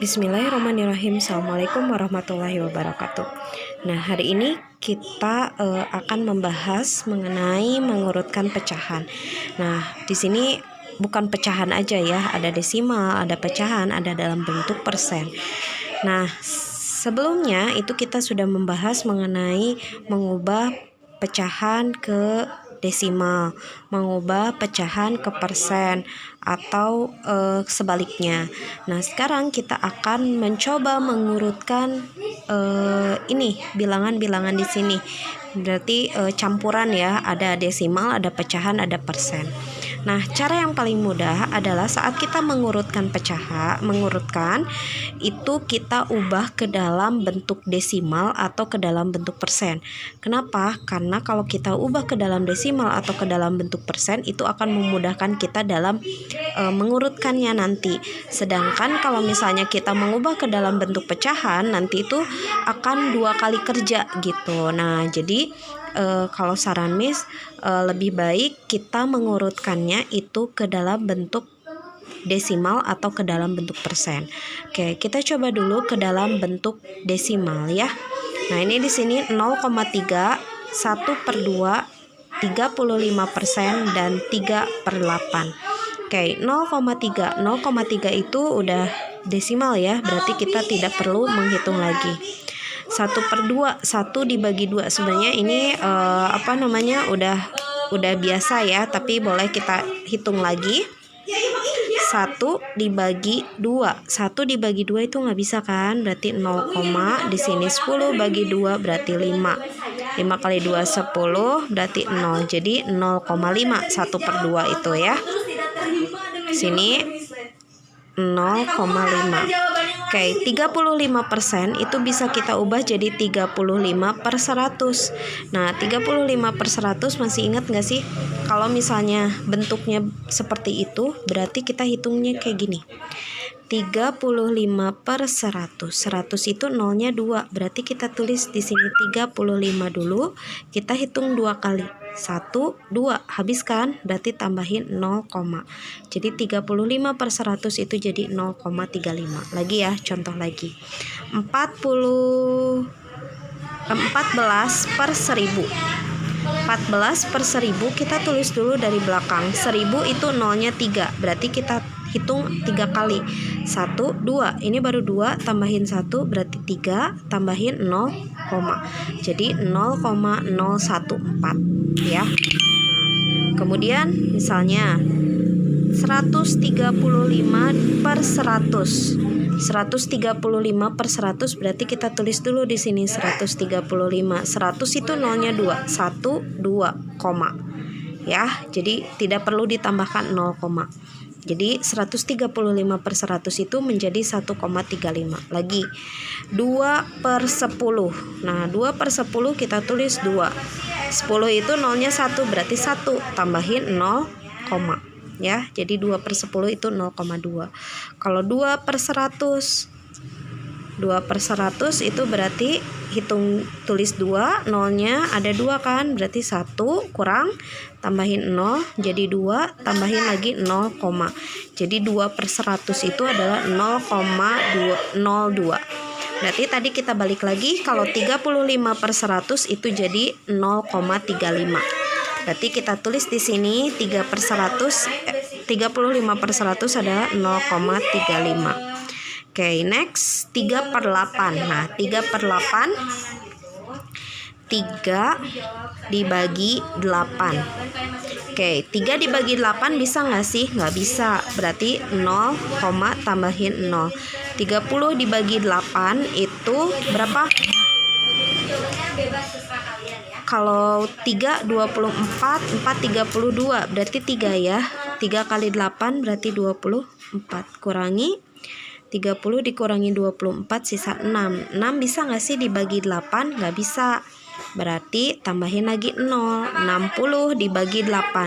Bismillahirrahmanirrahim. Assalamualaikum warahmatullahi wabarakatuh. Nah, hari ini kita akan membahas mengenai mengurutkan pecahan. Nah, di sini bukan pecahan aja ya, ada desimal, ada pecahan, ada dalam bentuk persen. Nah, sebelumnya itu kita sudah membahas mengenai mengubah pecahan ke desimal, mengubah pecahan ke persen, atau sebaliknya. Nah, sekarang kita akan mencoba mengurutkan ini bilangan-bilangan di sini. Berarti campuran ya, ada desimal, ada pecahan, ada persen. Nah, cara yang paling mudah adalah saat kita mengurutkan itu kita ubah ke dalam bentuk desimal atau ke dalam bentuk persen. Kenapa? Karena kalau kita ubah ke dalam desimal atau ke dalam bentuk persen itu akan memudahkan kita dalam mengurutkannya nanti. Sedangkan kalau misalnya kita mengubah ke dalam bentuk pecahan, nanti itu akan 2 kali kerja gitu. Nah, jadi kalau saran Miss lebih baik kita mengurutkannya itu ke dalam bentuk desimal atau ke dalam bentuk persen. Oke, kita coba dulu ke dalam bentuk desimal ya. Nah, ini di sini 0,3, 1/2, 35% dan 3/8. Oke, 0,3 itu udah desimal ya, berarti kita tidak perlu menghitung lagi. 1/2, 1 dibagi 2, sebenarnya ini udah biasa ya, tapi boleh kita hitung lagi. 1 dibagi 2, 1 dibagi 2 itu nggak bisa kan, berarti 0, di sini 10 bagi 2 berarti 5. 5 kali 2 10 berarti 0, jadi 0,5 1/2 itu ya. Sini 0,5. Oke, 35% itu bisa kita ubah jadi 35/100. Nah, 35/100 masih ingat nggak sih? Kalau misalnya bentuknya seperti itu, berarti kita hitungnya kayak gini. 35/100. 100 itu nolnya 2. Berarti kita tulis di sini 35 dulu. Kita hitung 2 kali. 1, 2. Habis kan? Berarti tambahin 0, jadi 35/100 itu jadi 0,35. Lagi ya, contoh lagi. 14/1000. 14/1000 kita tulis dulu dari belakang. 1000 itu nolnya 3. Berarti kita hitung 3 kali. 1, 2. Ini baru 2, tambahin 1 berarti 3, tambahin 0, jadi 0,014 ya. Kemudian misalnya 135/100. 135/100 berarti kita tulis dulu di sini 135. 100 itu nolnya 2. 1, 2, ya. Jadi tidak perlu ditambahkan 0, jadi 135/100 itu menjadi 1,35. Lagi 2/10. Nah, 2/10 kita tulis 2. 10 itu nolnya 1 berarti 1, tambahin 0, ya. Jadi 2/10 itu 0,2. Kalau 2/100 itu berarti tulis 2, nolnya ada 2 kan, berarti 1 kurang, tambahin 0 jadi 2, tambahin lagi 0, jadi 2/100 itu adalah 0,02. Berarti tadi kita balik lagi, kalau 35/100 itu jadi 0,35. Berarti kita tulis di sini 35/100 adalah 0,35. Oke, next 3/8. Nah, 3/8 3 dibagi 8. Oke, 3 dibagi 8 bisa nggak sih? Nggak bisa, berarti 0, tambahin 0. 30 dibagi 8 itu berapa? Kalau 3 24, 4 32, berarti 3 ya. 3 kali 8 berarti 24. Kurangi 30 dikurangi 24 sisa 6. 6 bisa nggak sih dibagi 8? Nggak bisa. Berarti tambahin lagi 0. 60 dibagi 8.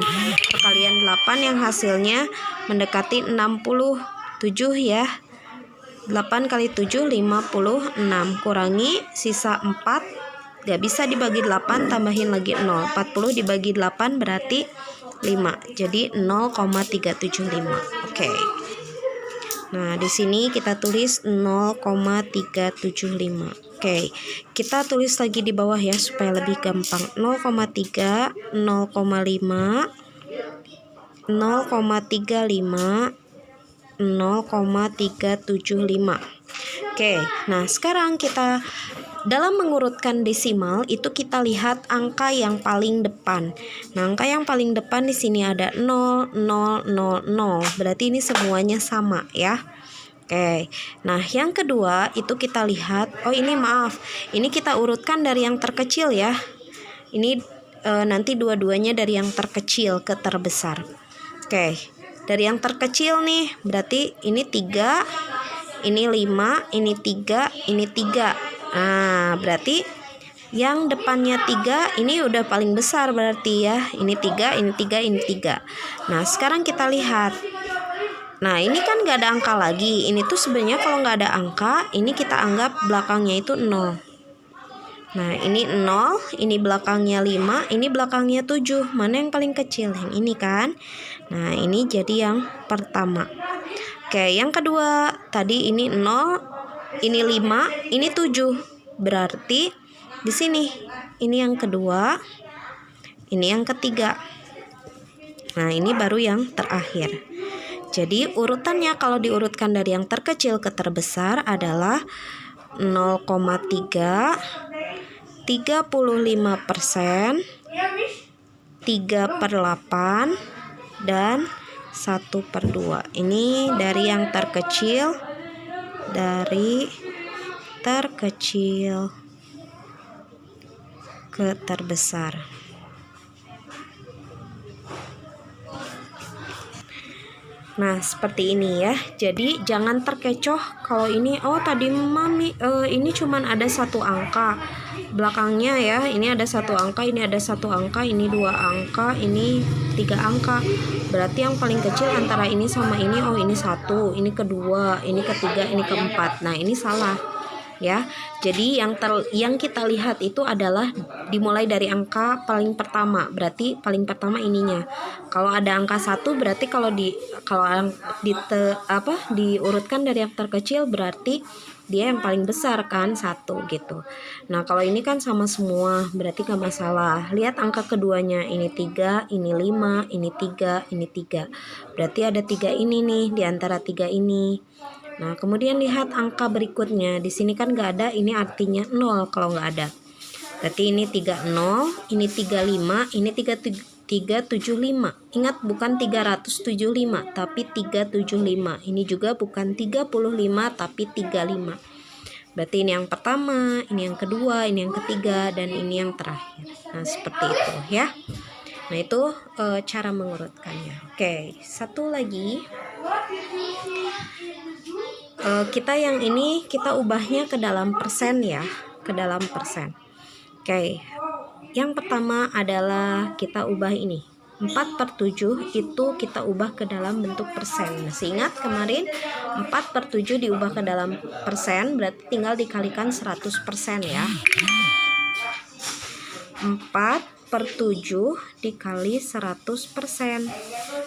Perkalian 8 yang hasilnya mendekati 67 ya. 8 kali 7 56. Kurangi sisa 4. Nggak bisa dibagi 8, tambahin lagi 0. 40 dibagi 8 berarti 5. Jadi 0,375. Oke. Nah, di sini kita tulis 0,375. Oke, kita tulis lagi di bawah ya supaya lebih gampang. 0,3, 0,5, 0,35, 0,375. Oke, nah sekarang kita dalam mengurutkan desimal itu kita lihat angka yang paling depan. Nah, angka yang paling depan di sini ada 0, 0, 0, 0. Berarti ini semuanya sama ya. Oke. Nah, yang kedua itu kita lihat, ini maaf. Ini kita urutkan dari yang terkecil ya. Ini nanti dua-duanya dari yang terkecil ke terbesar. Oke. Dari yang terkecil nih, berarti ini 3, ini 5, ini 3, ini 3. Nah, berarti yang depannya 3 ini udah paling besar berarti ya. Ini 3, ini 3, ini 3. Nah, sekarang kita lihat. Nah, ini kan gak ada angka lagi. Ini tuh sebenarnya kalau gak ada angka, ini kita anggap belakangnya itu 0. Nah, ini 0, ini belakangnya 5, ini belakangnya 7. Mana yang paling kecil? Yang ini kan? Nah, ini jadi yang pertama. Oke, yang kedua, tadi ini 0, ini 5, ini 7. Berarti di sini, ini yang kedua, ini yang ketiga. Nah, ini baru yang terakhir. Jadi, urutannya kalau diurutkan dari yang terkecil ke terbesar adalah 0,3, 35%, 3/8, dan 1/2. Ini dari yang terkecil, ke terbesar. Nah, seperti ini ya. Jadi jangan terkecoh kalau ini tadi Mami ini cuman ada satu angka. Belakangnya ya, ini ada satu angka, ini ada satu angka, ini 2 angka, ini 3 angka. Berarti yang paling kecil antara ini sama ini, ini 1, ini kedua, ini ketiga, ini keempat. Nah, ini salah. Ya. Jadi yang kita lihat itu adalah dimulai dari angka paling pertama. Berarti paling pertama ininya. Kalau ada angka 1 berarti kalau diurutkan dari yang terkecil berarti dia yang paling besar kan 1 gitu. Nah, kalau ini kan sama semua, berarti gak masalah. Lihat angka keduanya, ini 3, ini 5, ini 3, ini 3. Berarti ada 3 ini nih di antara 3 ini. Nah, kemudian lihat angka berikutnya. Di sini kan nggak ada, ini artinya 0 kalau nggak ada. Berarti ini 30, ini 35, ini 375. Ingat, bukan 375, tapi 375. Ini juga bukan 35, tapi 35. Berarti ini yang pertama, ini yang kedua, ini yang ketiga, dan ini yang terakhir. Nah, seperti itu ya. Nah, itu cara mengurutkannya. Oke, satu lagi. Kita yang ini kita ubahnya ke dalam persen ya, ke dalam persen. Oke, yang pertama adalah kita ubah ini 4/7 itu kita ubah ke dalam bentuk persen. Masih ingat kemarin 4/7 diubah ke dalam persen berarti tinggal dikalikan 100% ya. 4/7 dikali 100%.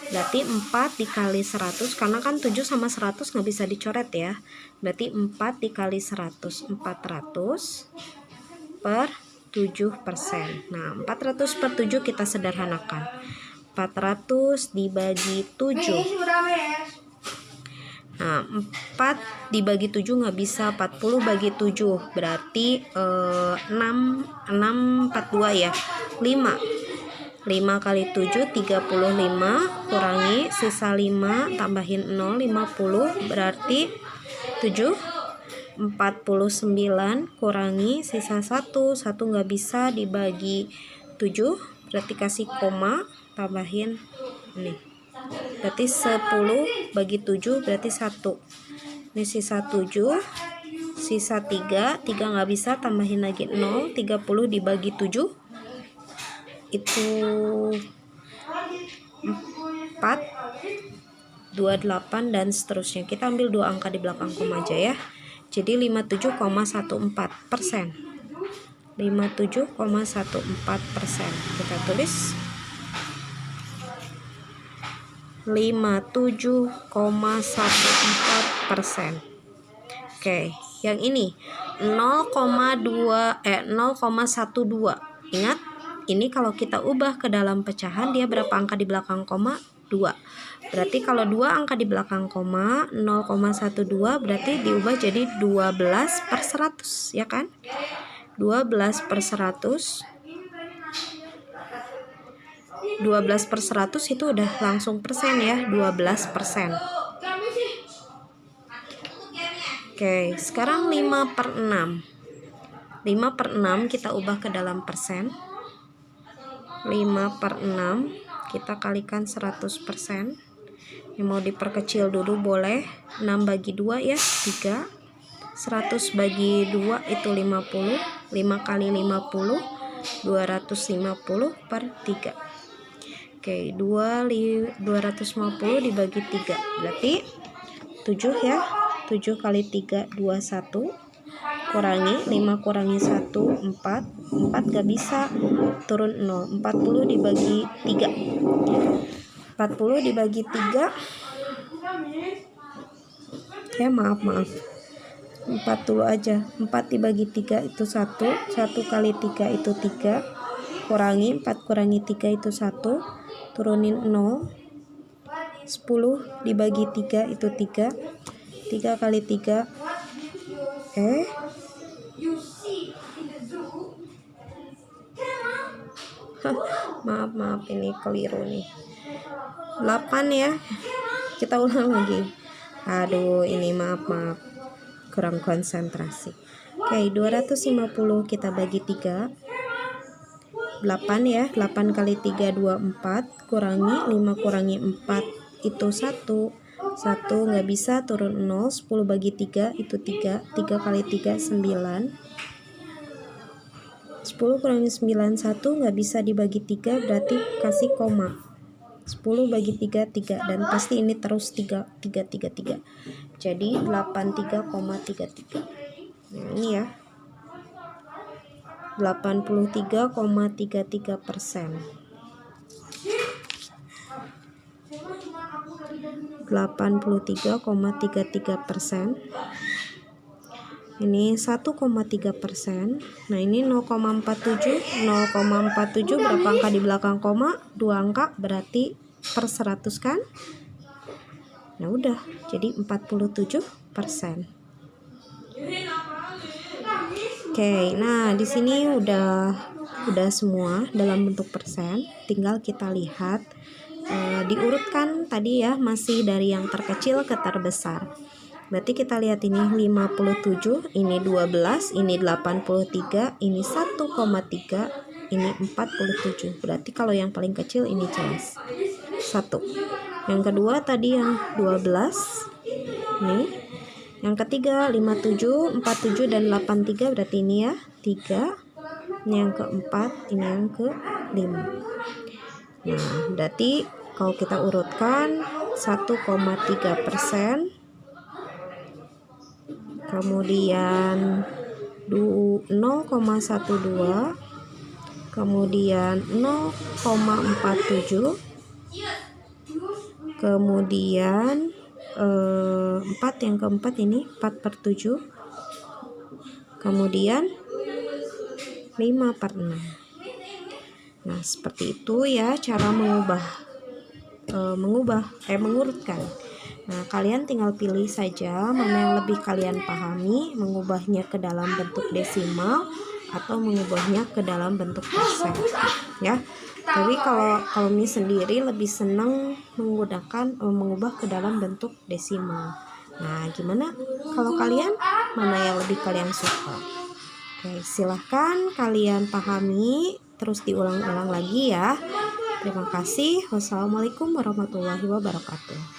Berarti 4 dikali 100, karena kan 7 sama 100 nggak bisa dicoret ya. Berarti 4 dikali 100, 400 per 7%. Nah, 400/7 kita sederhanakan. 400 dibagi 7. Nah, 4 dibagi 7 nggak bisa, 40 bagi 7 berarti 6/42 ya, 5 kali 7 35, kurangi sisa 5, tambahin 0, 50 berarti 7, 49 kurangi sisa 1 nggak bisa dibagi 7 berarti kasih koma, tambahin nih berarti 10 bagi 7 berarti 1. Ini sisa 7, sisa 3 nggak bisa, tambahin lagi 0, 30 dibagi 7 itu 4, 28 dan seterusnya. Kita ambil 2 angka di belakang koma aja ya. Jadi 57,14%. 57,14%. Kita tulis 57,14%. Oke, yang ini 0,12. Ingat, ini kalau kita ubah ke dalam pecahan dia berapa angka di belakang koma? 2. Berarti kalau 2 angka di belakang koma, 0,12 berarti diubah jadi 12/100, ya kan? 12/100. 12/100 itu udah langsung persen ya, 12%. Oke, sekarang 5/6. 5/6 kita ubah ke dalam persen. 5/6 kita kalikan 100%. Yang mau diperkecil dulu boleh. 6 bagi 2 ya, 3. 100 bagi 2 itu 50. 5 kali 50, 250/3. Oke, 250 dibagi 3 berarti 7 ya. 7 kali 3, 21. Kurangi 5 kurangi 1, 4. 4 gak bisa, turun 0. 40 dibagi 3. 40 dibagi 3. Ya maaf 4 dulu aja. 4 dibagi 3 itu 1. 1 kali 3 itu 3. Kurangi 4 kurangi 3 itu 1. Turunin 0. 10 dibagi 3 itu 3. 3 kali 3. Maaf ini keliru nih. 8 ya. Kita ulang lagi. Aduh, ini maaf kurang konsentrasi. Oke, 250 kita bagi 3. 8 ya. 8 kali 3, 24. Kurangi 5 kurangi 4 itu 1. 1 nggak bisa, turun 0. 10 bagi 3 itu 3. 3 kali 3, 9. 10 kurangi 9, 1 nggak bisa dibagi 3 berarti kasih koma. 10 bagi 3, 3. Dan pasti ini terus 3. Jadi 83,33. Nah, ini ya. 83,33%. 83,33%. Ini 1,3%. Nah, ini 0,47. 0,47 berapa angka di belakang koma? 2 angka, berarti per 100 kan? Nah, udah. Jadi 47%. Oke, nah di sini udah semua dalam bentuk persen. Tinggal kita lihat diurutkan tadi ya, masih dari yang terkecil ke terbesar. Berarti kita lihat ini 57, ini 12, ini 83, ini 1,3, ini 47. Berarti kalau yang paling kecil ini jelas 1. Yang kedua tadi yang 12. Nih. Yang ketiga 57, 47 dan 83 berarti ini ya 3. Ini yang keempat, ini yang ke-5. Nah, berarti kalau kita urutkan 1,3%. Kemudian 0,12, kemudian 0,47, kemudian 4, yang keempat ini 4/7, kemudian 5/6. Nah, seperti itu ya cara mengurutkan. Nah, kalian tinggal pilih saja mana yang lebih kalian pahami, mengubahnya ke dalam bentuk desimal atau mengubahnya ke dalam bentuk persen, ya. Tapi kalau Mi sendiri lebih senang mengubah ke dalam bentuk desimal. Nah, gimana kalau kalian, mana yang lebih kalian suka? Oke, silahkan kalian pahami, terus diulang-ulang lagi ya. Terima kasih. Wassalamualaikum warahmatullahi wabarakatuh.